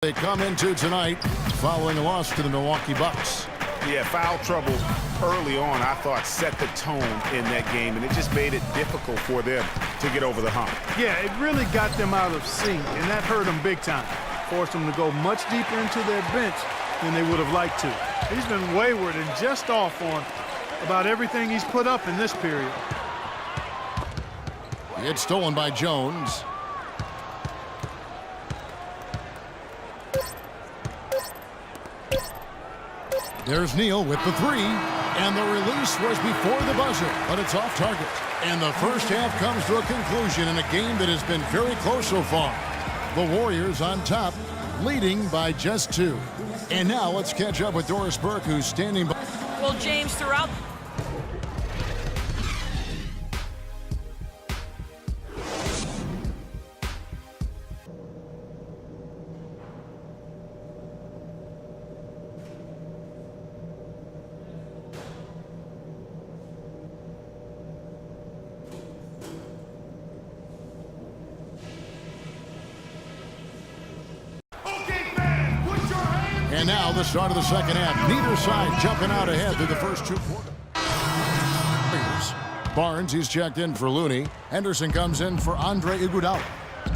They come into tonight following a loss to the Milwaukee Bucks. Yeah, foul trouble early on, I thought, set the tone in that game, and it just made it difficult for them to get over the hump. Yeah, it really got them out of sync, and that hurt them big time. Forced them to go much deeper into their bench than they would have liked to. He's been wayward and just off on about everything he's put up in this period. It's stolen by Jones. There's Neal with the three, and the release was before the buzzer, but it's off target. And the first half comes to a conclusion in a game that has been very close so far. The Warriors on top, leading by just 2. And now let's catch up with Doris Burke, who's standing by. Well, James, throughout And now the start of the second half. Neither side jumping out ahead through the first 2 quarters. Barnes, he's checked in for Looney. Henderson comes in for Andre Iguodala.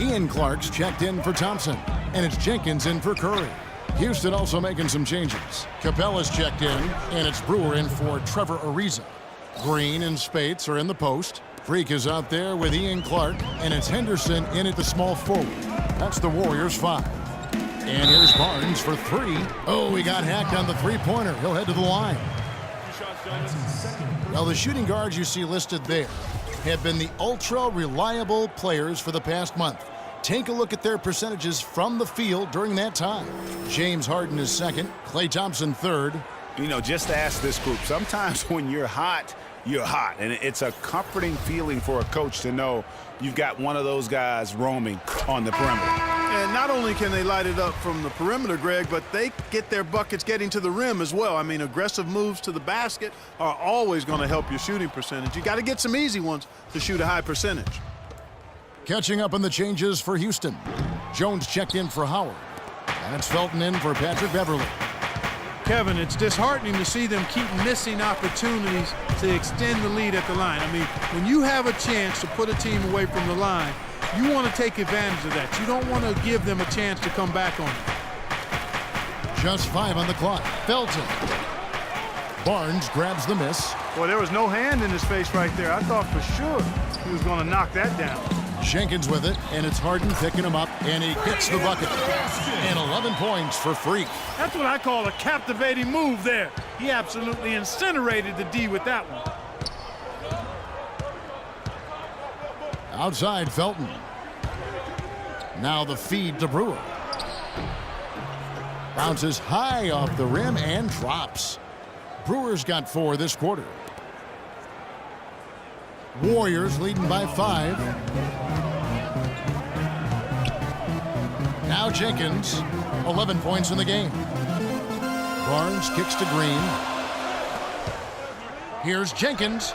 Ian Clark's checked in for Thompson. And it's Jenkins in for Curry. Houston also making some changes. Capella's checked in, and it's Brewer in for Trevor Ariza. Green and Spates are in the post. Freak is out there with Ian Clark, and it's Henderson in at the small forward. That's the Warriors' 5. And here's Barnes for 3. Oh, he got hacked on the three-pointer. He'll head to the line. Well, the shooting guards you see listed there have been the ultra-reliable players for the past month. Take a look at their percentages from the field during that time. James Harden is second. Klay Thompson third. You know, just to ask this group, sometimes when you're hot, and it's a comforting feeling for a coach to know you've got one of those guys roaming on the perimeter. And not only can they light it up from the perimeter, Greg, but they get their buckets getting to the rim as well. I mean, aggressive moves to the basket are always going to help your shooting percentage. You got to get some easy ones to shoot a high percentage. Catching up on the changes for Houston. Jones checked in for Howard. And it's Felton in for Patrick Beverly. Kevin, it's disheartening to see them keep missing opportunities to extend the lead at the line. I mean, when you have a chance to put a team away from the line, you want to take advantage of that. You don't want to give them a chance to come back on it. Just 5 on the clock. Felton. Barnes grabs the miss. Boy, there was no hand in his face right there. I thought for sure he was going to knock that down. Jenkins with it, and it's Harden picking him up, and he gets the bucket. And 11 points for Freak. That's what I call a captivating move there. He absolutely incinerated the D with that one. Outside Felton. Now the feed to Brewer. Bounces high off the rim and drops. Brewer's got 4 this quarter. Warriors leading by 5. Now Jenkins, 11 points in the game. Barnes kicks to Green. Here's Jenkins.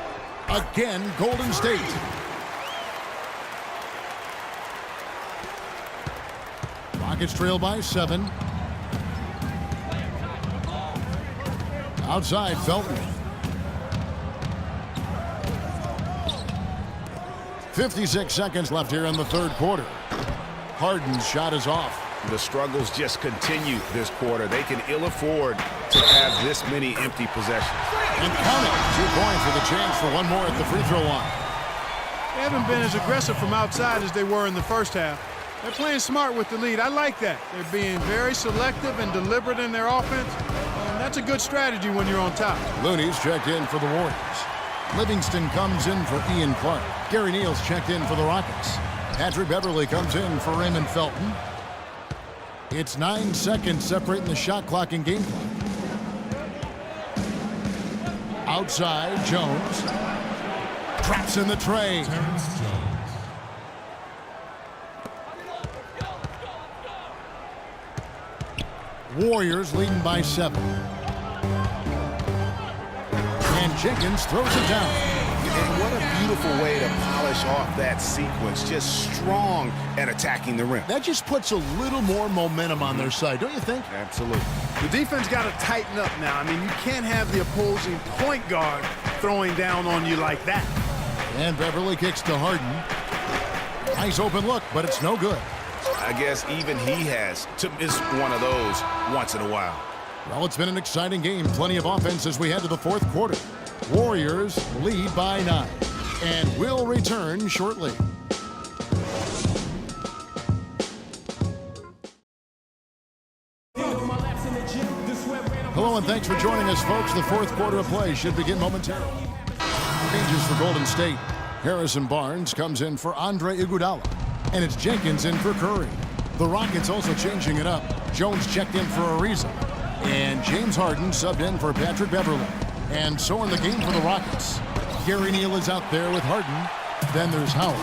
Again, Golden State. Rockets trail by 7. Outside Felton. 56 seconds left here in the third quarter. Harden's shot is off. The struggles just continue this quarter. They can ill afford to have this many empty possessions. And count it. 2 points with a chance for one more at the free throw line. They haven't been as aggressive from outside as they were in the first half. They're playing smart with the lead. I like that. They're being very selective and deliberate in their offense. And that's a good strategy when you're on top. Looney's checked in for the Warriors. Livingston comes in for Ian Clark. Gary Neal's checked in for the Rockets. Patrick Beverly comes in for Raymond Felton. It's 9 seconds separating the shot clock and game clock. Outside, Jones. Traps in the tray. Warriors leading by 7. And Jenkins throws it down. And what a beautiful way to polish off that sequence. Just strong at attacking the rim. That just puts a little more momentum on their side, don't you think? Absolutely. The defense got to tighten up now. I mean, you can't have the opposing point guard throwing down on you like that. And Beverly kicks to Harden. Nice open look, but it's no good. I guess even he has to miss one of those once in a while. Well, it's been an exciting game. Plenty of offense as we head to the fourth quarter. Warriors lead by 9 and will return shortly. Hello and thanks for joining us, folks. The fourth quarter of play should begin momentarily. Changes for Golden State. Harrison Barnes comes in for Andre Iguodala, and it's Jenkins in for Curry. The Rockets also changing it up. Jones checked in for Ariza, and James Harden subbed in for Patrick Beverly. And so in the game for the Rockets, Gary Neal is out there with Harden. Then there's Howard.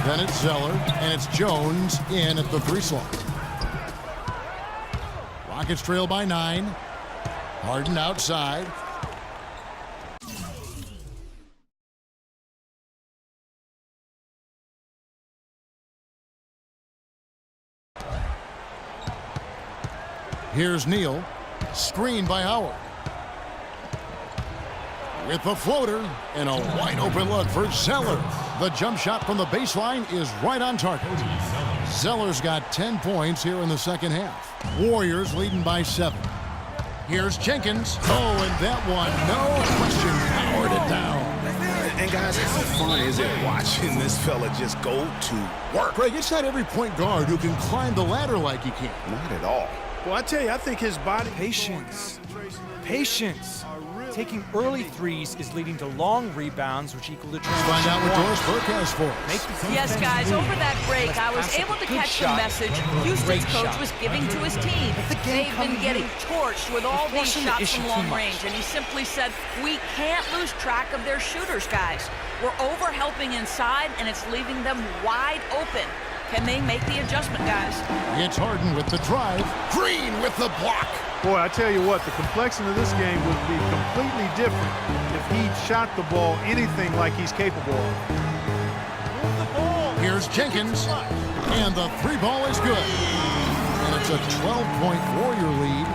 Then it's Zeller, and it's Jones in at the 3 slot. Rockets trail by 9. Harden outside. Here's Neal. Screen by Howard. With the floater and a wide open look for Zeller. The jump shot from the baseline is right on target. Zeller's got 10 points here in the second half. Warriors leading by 7. Here's Jenkins. Oh, and that one, no question, powered it down. And guys, how fun is it watching this fella just go to work? Greg, it's not every point guard who can climb the ladder like he can. Not at all. Well, I tell you, I think his body... Patience. Taking early threes is leading to long rebounds, which equal to Let's find out what Doris Burke has for us. Yes, guys, over that break, I was able to catch the message Houston's coach was giving to his team. They've been getting torched with all these shots from long range, and he simply said, we can't lose track of their shooters, guys. We're over-helping inside, and it's leaving them wide open. Can they make the adjustment, guys? It's Harden with the drive. Green with the block. Boy, I tell you what, the complexion of this game would be completely different if he shot the ball anything like he's capable of. Here's Jenkins, and the 3 ball is good. And it's a 12-point Warrior lead.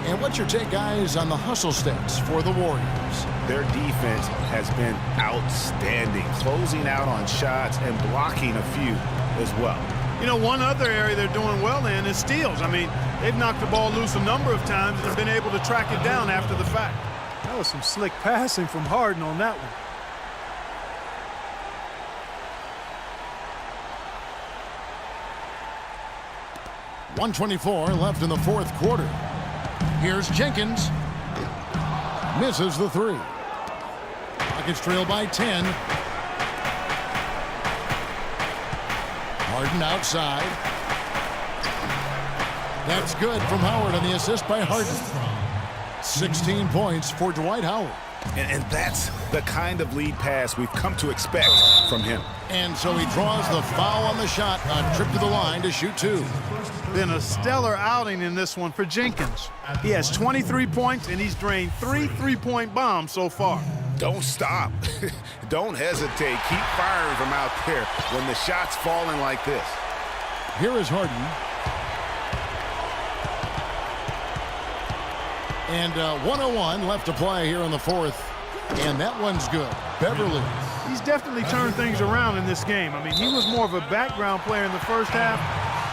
And what's your take, guys, on the hustle stats for the Warriors? Their defense has been outstanding, closing out on shots and blocking a few as well. You know, one other area they're doing well in is steals. I mean, they've knocked the ball loose a number of times and been able to track it down after the fact. That was some slick passing from Harden on that one. .124 left in the fourth quarter. Here's Jenkins. Misses the 3. Rockets trail by 10. Harden outside. That's good from Howard on the assist by Harden. 16 points for Dwight Howard. And that's the kind of lead pass we've come to expect from him. And so he draws the foul on the shot, a trip to the line to shoot 2. Been a stellar outing in this one for Jenkins. He has 23 points, and he's drained 3 3-point bombs so far. Don't stop. Don't hesitate. Keep firing from out there when the shot's falling like this. Here is Harden. And 101 left to play here in the fourth. And that one's good. Beverly. He's definitely turned things around in this game. I mean, he was more of a background player in the first half.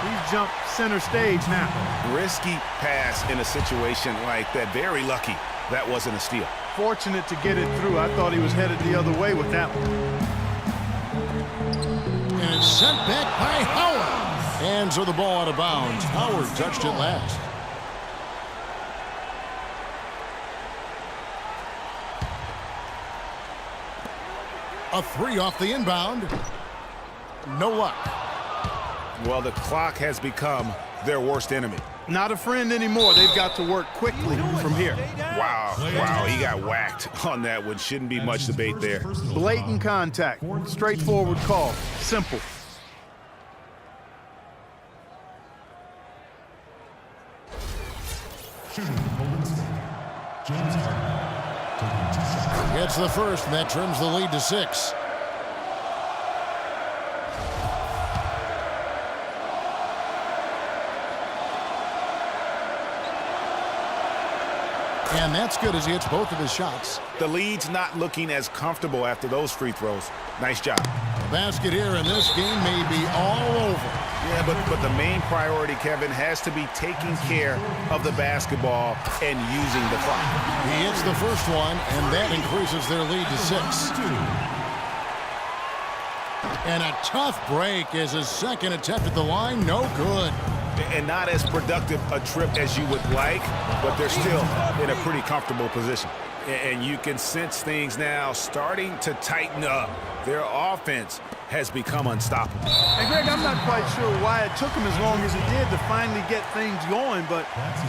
He's jumped center stage now. Risky pass in a situation like that. Very lucky that wasn't a steal. Fortunate to get it through. I thought he was headed the other way with that one. And it's sent back by Howard. And so the ball out of bounds. Howard touched it last. A 3 off the inbound. No luck. Well, the clock has become their worst enemy. Not a friend anymore. They've got to work quickly from here. Wow, he got whacked on that one. Shouldn't be much debate there. Blatant contact. Straightforward call. Simple. Gets the first, and that trims the lead to 6. And that's good as he hits both of his shots. The lead's not looking as comfortable after those free throws. Nice job. The basket here in this game may be all over. Yeah, but the main priority, Kevin, has to be taking care of the basketball and using the clock. He hits the first one, and that increases their lead to 6. And a tough break as his second attempt at the line, no good. And not as productive a trip as you would like, but they're still in a pretty comfortable position. And you can sense things now starting to tighten up. Their offense has become unstoppable. And Greg, I'm not quite sure why it took him as long as it did to finally get things going, but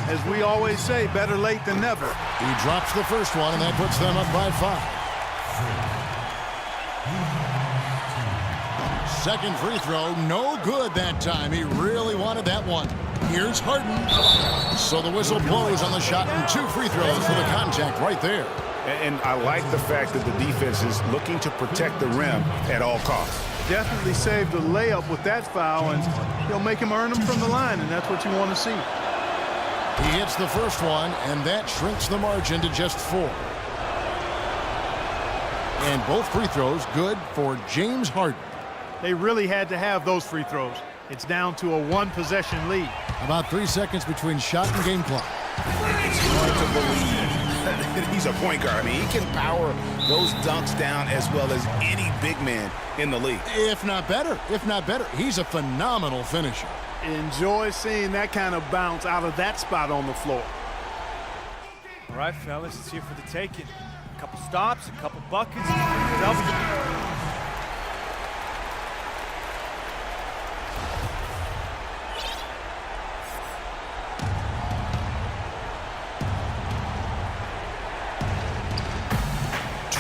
as we always say, better late than never. He drops the first one, and that puts them up by 5. Second free throw, no good that time. He really wanted that one. Here's Harden. So the whistle blows on the shot, and 2 free throws for the contact right there. And I like the fact that the defense is looking to protect the rim at all costs. Definitely saved a layup with that foul, and he'll make him earn them from the line, and that's what you want to see. He hits the first one, and that shrinks the margin to just 4. And both free throws good for James Harden. They really had to have those free throws. It's down to a 1-possession lead. About 3 seconds between shot and game clock. It's hard to believe that he's a point guard. I mean, he can power those dunks down as well as any big man in the league. If not better. He's a phenomenal finisher. Enjoy seeing that kind of bounce out of that spot on the floor. All right, fellas, it's here for the taking. A couple stops, a couple buckets, double.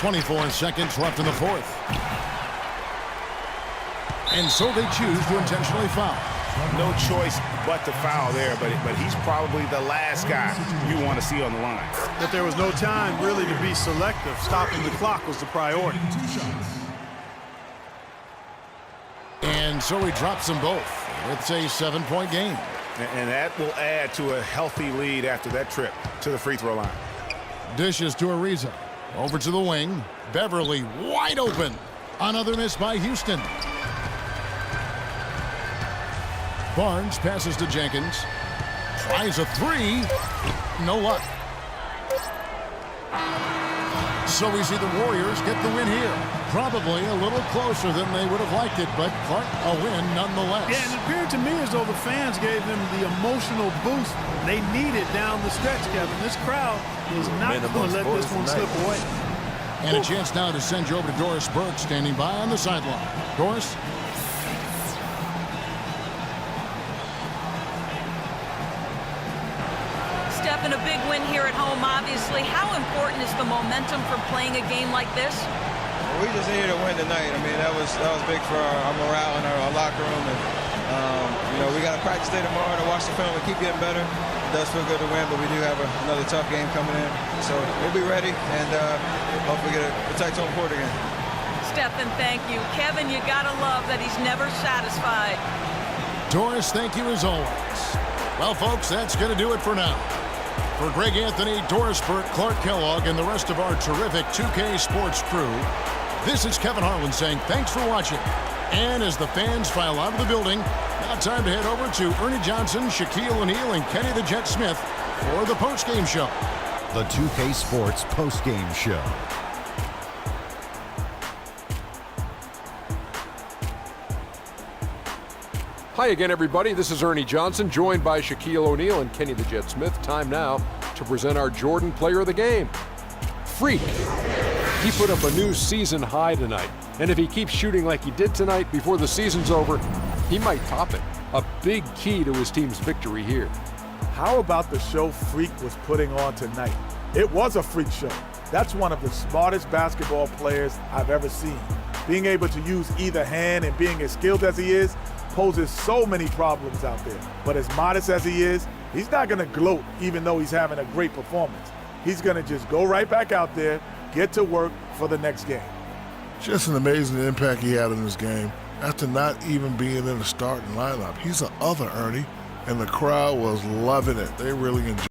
24 seconds left in the fourth. And so they choose to intentionally foul. No choice but to foul there, but he's probably the last guy you want to see on the line. But there was no time really to be selective. Stopping the clock was the priority. And so he drops them both. It's a 7-point game. And that will add to a healthy lead after that trip to the free throw line. Dishes to Ariza. Over to the wing. Beverly wide open. Another miss by Houston. Barnes passes to Jenkins. Tries a 3. No luck. So we see the Warriors get the win here. Probably a little closer than they would have liked it, but Clark, a win nonetheless. Yeah, and it appeared to me as though the fans gave them the emotional boost they needed down the stretch, Kevin. This crowd is not going to let this one slip away. And a chance now to send you over to Doris Burke, standing by on the sideline. Doris? Steph, a big win here at home, obviously. How important is the momentum for playing a game like this? We just needed to win tonight. I mean, that was big for our morale in our locker room. And, you know, we got to practice today tomorrow to watch the film and keep getting better. It does feel good to win, but we do have another tough game coming in. So we'll be ready and hopefully get a tight home court again. Stephen, thank you. Kevin, you got to love that he's never satisfied. Doris, thank you as always. Well, folks, that's going to do it for now. For Greg Anthony, Doris Burke, Clark Kellogg, and the rest of our terrific 2K Sports crew, this is Kevin Harlan saying thanks for watching. And as the fans file out of the building, now time to head over to Ernie Johnson, Shaquille O'Neal, and Kenny the Jet Smith for the postgame show. The 2K Sports postgame show. Hi again, everybody. This is Ernie Johnson, joined by Shaquille O'Neal and Kenny the Jet Smith. Time now to present our Jordan Player of the Game. Freak. He put up a new season high tonight, and if he keeps shooting like he did tonight before the season's over, he might top it. A big key to his team's victory here. How about the show Freak was putting on tonight? It was a freak show. That's one of the smartest basketball players I've ever seen. Being able to use either hand and being as skilled as he is poses so many problems out there. But as modest as he is, he's not going to gloat even though he's having a great performance. he's going to just go right back out there, get to work for the next game. Just an amazing impact he had in this game after not even being in the starting lineup. He's the other Ernie, and the crowd was loving it. They really enjoyed it.